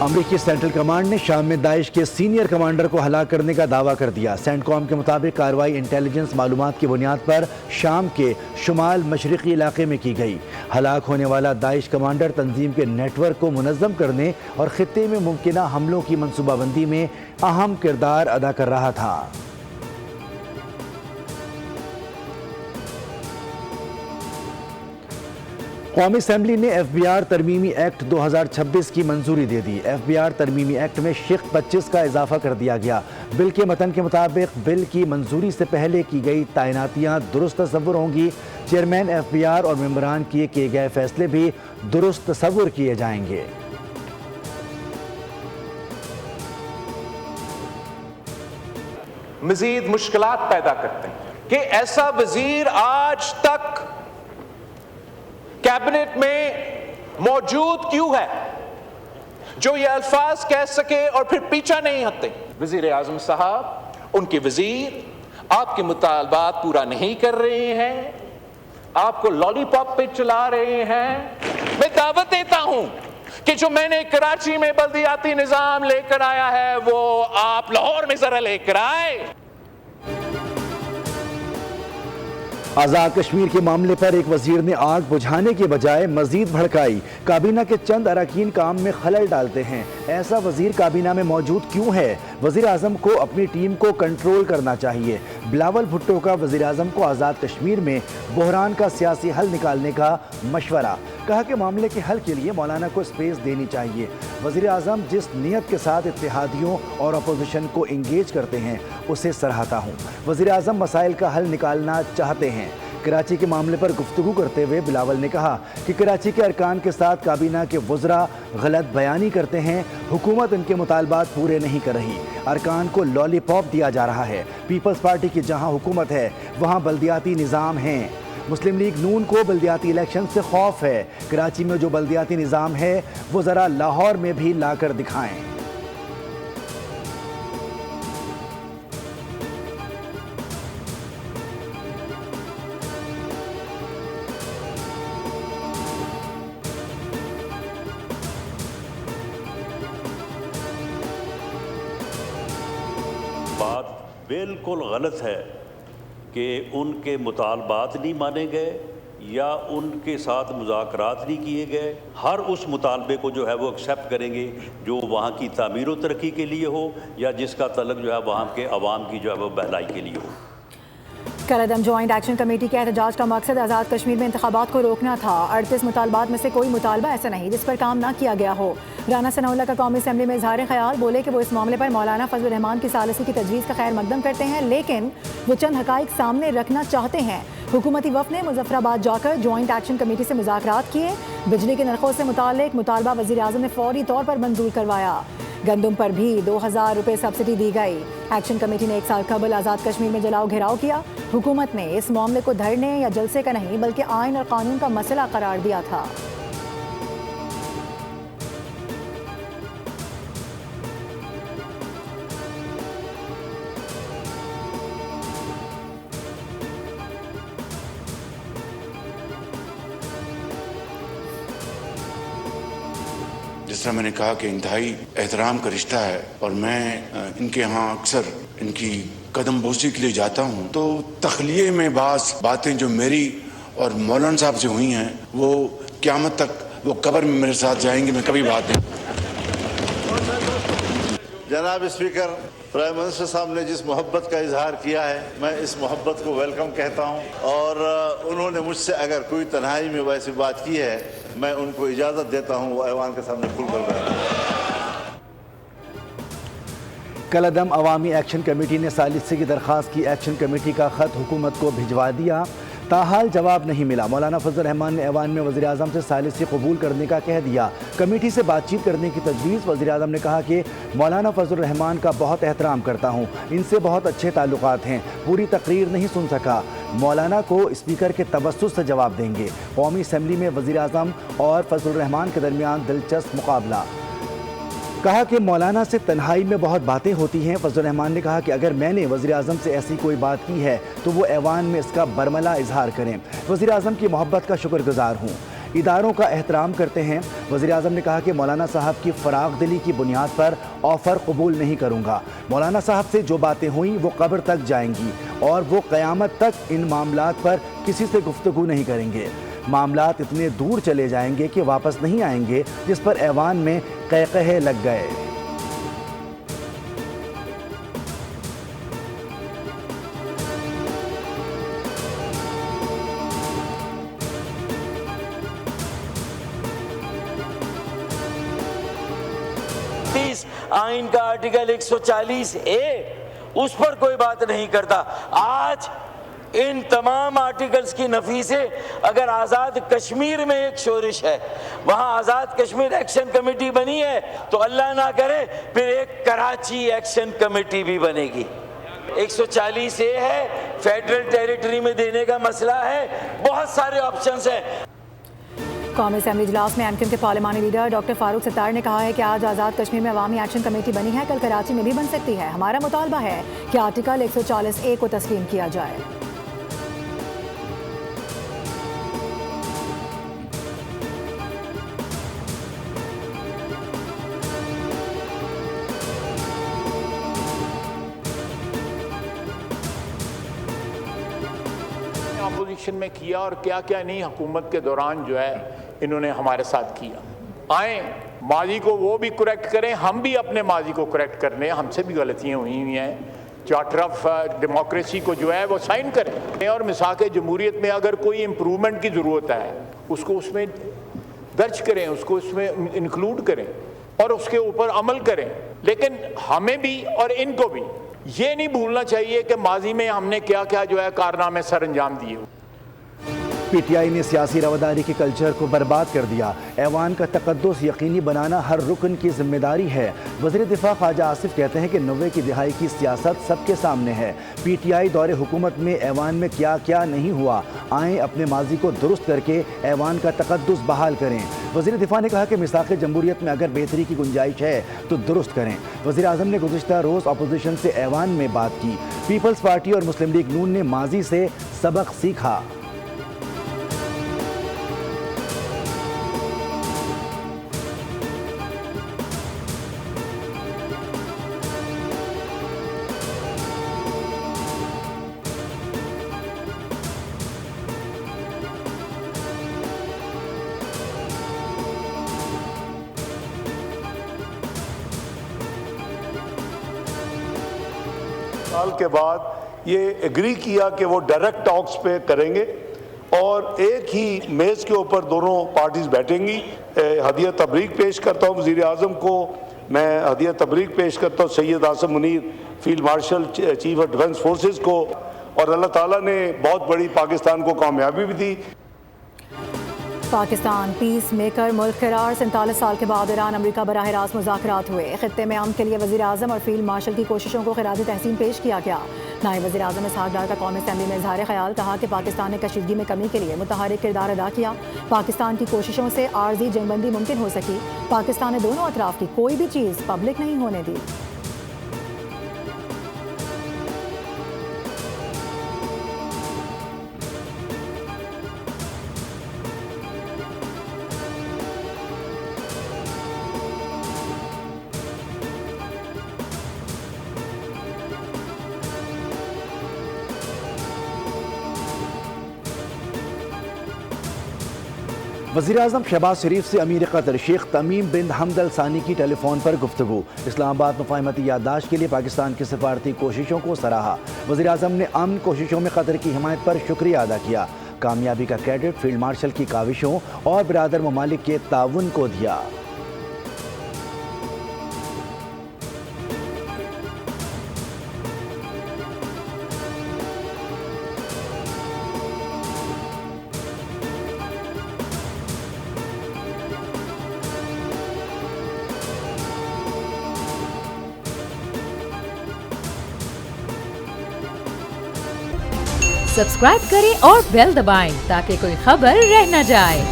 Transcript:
امریکی central command نے شام میں داعش کے سینئر کمانڈر کو ہلاک کرنے کا دعویٰ کر دیا۔ سینٹ کام کے مطابق کارروائی انٹیلیجنس معلومات کی بنیاد پر شام کے شمال مشرقی علاقے میں کی گئی۔ ہلاک ہونے والا داعش کمانڈر تنظیم کے نیٹ ورک کو منظم کرنے اور خطے میں ممکنہ حملوں کی منصوبہ بندی میں اہم کردار ادا کر رہا تھا۔ قومی اسمبلی نے ایف بی آر ترمیمی ایکٹ 2026 کی منظوری دے دی۔ ایف بی آر ترمیمی ایکٹ میں شق 25 کا اضافہ کر دیا گیا۔ بل کے متن کے مطابق بل کی منظوری سے پہلے کی گئی تعیناتیاں درست تصور ہوں گی۔ چیئرمین ایف بی آر اور ممبران کیے گئے فیصلے بھی درست تصور کیے جائیں گے۔ مزید مشکلات پیدا کرتے ہیں کہ ایسا وزیر آج تک کیبنٹ میں موجود کیوں ہے جو یہ الفاظ کہہ سکے اور پھر پیچھا نہیں ہٹتے۔ وزیر اعظم صاحب، ان کے وزیر آپ کے مطالبات پورا نہیں کر رہے ہیں، آپ کو لالی پاپ پہ چلا رہے ہیں۔ میں دعوت دیتا ہوں کہ جو میں نے کراچی میں بلدیاتی نظام لے کر آیا ہے وہ آپ لاہور میں ذرا لے کر آئے۔ آزاد کشمیر کے معاملے پر ایک وزیر نے آگ بجھانے کے بجائے مزید بھڑکائی۔ کابینہ کے چند اراکین کام میں خلل ڈالتے ہیں، ایسا وزیر کابینہ میں موجود کیوں ہے؟ وزیر اعظم کو اپنی ٹیم کو کنٹرول کرنا چاہیے۔ بلاول بھٹو کا وزیر اعظم کو آزاد کشمیر میں بحران کا سیاسی حل نکالنے کا مشورہ۔ کہا کہ معاملے کے حل کے لیے مولانا کو اسپیس دینی چاہیے۔ وزیر اعظم جس نیت کے ساتھ اتحادیوں اور اپوزیشن کو انگیج کرتے ہیں اسے سراہتا ہوں۔ وزیر اعظم مسائل کا حل نکالنا چاہتے ہیں۔ کراچی کے معاملے پر گفتگو کرتے ہوئے بلاول نے کہا کہ کراچی کے ارکان کے ساتھ کابینہ کے وزراء غلط بیانی کرتے ہیں، حکومت ان کے مطالبات پورے نہیں کر رہی، ارکان کو لالی پاپ دیا جا رہا ہے۔ پیپلز پارٹی کی جہاں حکومت ہے وہاں بلدیاتی نظام ہیں۔ مسلم لیگ نون کو بلدیاتی الیکشن سے خوف ہے۔ کراچی میں جو بلدیاتی نظام ہے وہ ذرا لاہور میں بھی لا کر دکھائیں۔ بات بالکل غلط ہے کہ ان کے مطالبات نہیں مانے گئے یا ان کے ساتھ مذاکرات نہیں کیے گئے۔ ہر اس مطالبے کو جو ہے وہ ایکسیپٹ کریں گے جو وہاں کی تعمیر و ترقی کے لیے ہو یا جس کا تعلق جو ہے وہاں کے عوام کی جو ہے وہ بہلائی کے لیے ہو۔ کالعدم جوائنٹ ایکشن کمیٹی کے احتجاج کا مقصد آزاد کشمیر میں انتخابات کو روکنا تھا۔ 38 مطالبات میں سے کوئی مطالبہ ایسا نہیں جس پر کام نہ کیا گیا ہو۔ رانا ثناء اللہ کا قومی اسمبلی میں اظہار خیال، بولے کہ وہ اس معاملے پر مولانا فضل الرحمان کی ثالثی کی تجویز کا خیر مقدم کرتے ہیں لیکن وہ چند حقائق سامنے رکھنا چاہتے ہیں۔ حکومتی وفد نے مظفر آباد جا کر جوائنٹ ایکشن کمیٹی سے مذاکرات کیے۔ بجلی کے نرخوں سے متعلق مطالبہ وزیر اعظم نے فوری طور پر منظور کروایا۔ گندم پر بھی 2000 روپے سبسڈی دی گئی۔ ایکشن کمیٹی نے 1 سال قبل آزاد کشمیر میں جلاؤ گھیراؤ کیا۔ حکومت نے اس معاملے کو دھرنے یا جلسے کا نہیں بلکہ آئین اور قانون کا مسئلہ قرار دیا تھا۔ جس طرح میں نے کہا کہ انتہائی احترام کا رشتہ ہے اور میں ان کے ہاں اکثر ان کی قدم بوسی کے لیے جاتا ہوں تو تخلیے میں بعض باتیں جو میری اور مولانا صاحب سے ہوئی ہیں وہ قیامت تک وہ قبر میں میرے ساتھ جائیں گے، میں کبھی بات نہیں۔ جناب اسپیکر، پرائم منسٹر صاحب نے جس محبت کا اظہار کیا ہے میں اس محبت کو ویلکم کہتا ہوں اور انہوں نے مجھ سے اگر کوئی تنہائی میں ویسی بات کی ہے میں ان کو اجازت دیتا ہوں وہ ایوان کے سامنے کھل کر رہا ہے۔ کالعدم عوامی ایکشن کمیٹی نے ثالثی کی درخواست کی۔ ایکشن کمیٹی کا خط حکومت کو بھجوا دیا، تاحال جواب نہیں ملا۔ مولانا فضل الرحمان نے ایوان میں وزیر اعظم سے ثالثی قبول کرنے کا کہہ دیا۔ کمیٹی سے بات چیت کرنے کی تجویز۔ وزیر اعظم نے کہا کہ مولانا فضل الرحمان کا بہت احترام کرتا ہوں، ان سے بہت اچھے تعلقات ہیں، پوری تقریر نہیں سن سکا، مولانا کو اسپیکر کے توسط سے جواب دیں گے۔ قومی اسمبلی میں وزیر اعظم اور فضل الرحمان کے درمیان دلچسپ مقابلہ۔ کہا کہ مولانا سے تنہائی میں بہت باتیں ہوتی ہیں۔ فضل الرحمان نے کہا کہ اگر میں نے وزیر اعظم سے ایسی کوئی بات کی ہے تو وہ ایوان میں اس کا برملا اظہار کریں۔ وزیر اعظم کی محبت کا شکر گزار ہوں۔ اداروں کا احترام کرتے ہیں۔ وزیر اعظم نے کہا کہ مولانا صاحب کی فراغ دلی کی بنیاد پر آفر قبول نہیں کروں گا۔ مولانا صاحب سے جو باتیں ہوئیں وہ قبر تک جائیں گی اور وہ قیامت تک ان معاملات پر کسی سے گفتگو نہیں کریں گے۔ معاملات اتنے دور چلے جائیں گے کہ واپس نہیں آئیں گے، جس پر ایوان میں قہقہے لگ گئے۔ آئین کا آرٹیکل 140A اس پر کوئی بات نہیں کرتا۔ آج ان تمام آرٹیکلز کی نفی سے اگر آزاد کشمیر میں ایک شورش ہے، وہاں آزاد کشمیر ایکشن کمیٹی بنی ہے، تو اللہ نہ کرے پھر ایک کراچی ایکشن کمیٹی بھی بنے گی۔ 140A ہے، فیڈرل ٹیریٹری میں دینے کا مسئلہ ہے، بہت سارے آپشنز ہیں۔ قومی اسمبلی اجلاس میں MQM کے پارلیمانی لیڈر ڈاکٹر فاروق ستار نے کہا ہے کہ آج آزاد کشمیر میں عوامی ایکشن کمیٹی بنی ہے، کل کراچی میں بھی بن سکتی ہے۔ ہمارا مطالبہ ہے کہ آرٹیکل 140A کو تسلیم کیا جائے۔ اپوزیشن میں کیا اور کیا کیا نہیں حکومت کے دوران جو ہے انہوں نے ہمارے ساتھ کیا۔ آئیں ماضی کو وہ بھی کریکٹ کریں، ہم بھی اپنے ماضی کو کریکٹ کر لیں، ہم سے بھی غلطیاں ہوئی ہیں۔ چارٹر آف ڈیموکریسی کو جو ہے وہ سائن کریں، اور میثاق جمہوریت میں اگر کوئی امپرومنٹ کی ضرورت ہے اس کو اس میں درج کریں، اس کو اس میں انکلوڈ کریں اور اس کے اوپر عمل کریں۔ لیکن ہمیں بھی اور ان کو بھی یہ نہیں بھولنا چاہیے کہ ماضی میں ہم نے کیا کیا جو ہے کارنامے سر انجام دیے۔ پی ٹی آئی نے سیاسی رواداری کے کلچر کو برباد کر دیا۔ ایوان کا تقدس یقینی بنانا ہر رکن کی ذمہ داری ہے۔ وزیر دفاع خواجہ آصف کہتے ہیں کہ 90 کی دہائی کی سیاست سب کے سامنے ہے۔ پی ٹی آئی دور حکومت میں ایوان میں کیا کیا نہیں ہوا، آئیں اپنے ماضی کو درست کر کے ایوان کا تقدس بحال کریں۔ وزیر دفاع نے کہا کہ میثاق جمہوریت میں اگر بہتری کی گنجائش ہے تو درست کریں۔ وزیر اعظم نے گزشتہ روز اپوزیشن سے ایوان میں بات کی۔ پیپلز پارٹی اور مسلم لیگ نون نے ماضی سے سبق سیکھا۔ سال کے بعد یہ ایگری کیا کہ وہ ڈائریکٹ ٹاکس پہ کریں گے اور ایک ہی میز کے اوپر دونوں پارٹیز بیٹھیں گی۔ ہدیہ تبریک پیش کرتا ہوں وزیر اعظم کو، میں ہدیہ تبریک پیش کرتا ہوں Syed Asim Munir field marshal chief of defence forces کو، اور اللہ تعالیٰ نے بہت بڑی پاکستان کو کامیابی بھی دی۔ پاکستان پیس میکر ملک قرار، 47 سال کے بعد ایران امریکہ براہ راست مذاکرات ہوئے۔ خطے میں امن کے لیے وزیر اعظم اور فیلڈ مارشل کی کوششوں کو خراج تحسین پیش کیا گیا۔ نائب وزیر اعظم اسحاق ڈار کا قومی اسمبلی میں اظہار خیال، کہا کہ پاکستان نے کشیدگی میں کمی کے لیے متحرک کردار ادا کیا۔ پاکستان کی کوششوں سے عارضی جنگ بندی ممکن ہو سکی۔ پاکستان نے دونوں اطراف کی کوئی بھی چیز پبلک نہیں ہونے دی۔ وزیر اعظم شہباز شریف سے امیر قطر شیخ تمیم بن حمد ال ثانی کی ٹیلی فون پر گفتگو۔ اسلام آباد مفاہمتی یادداشت کے لیے پاکستان کی سفارتی کوششوں کو سراہا۔ وزیر اعظم نے امن کوششوں میں قطر کی حمایت پر شکریہ ادا کیا۔ کامیابی کا کریڈٹ فیلڈ مارشل کی کاوشوں اور برادر ممالک کے تعاون کو دیا۔ سبسکرائب کریں اور بیل دبائیں تاکہ کوئی خبر رہ نہ جائے۔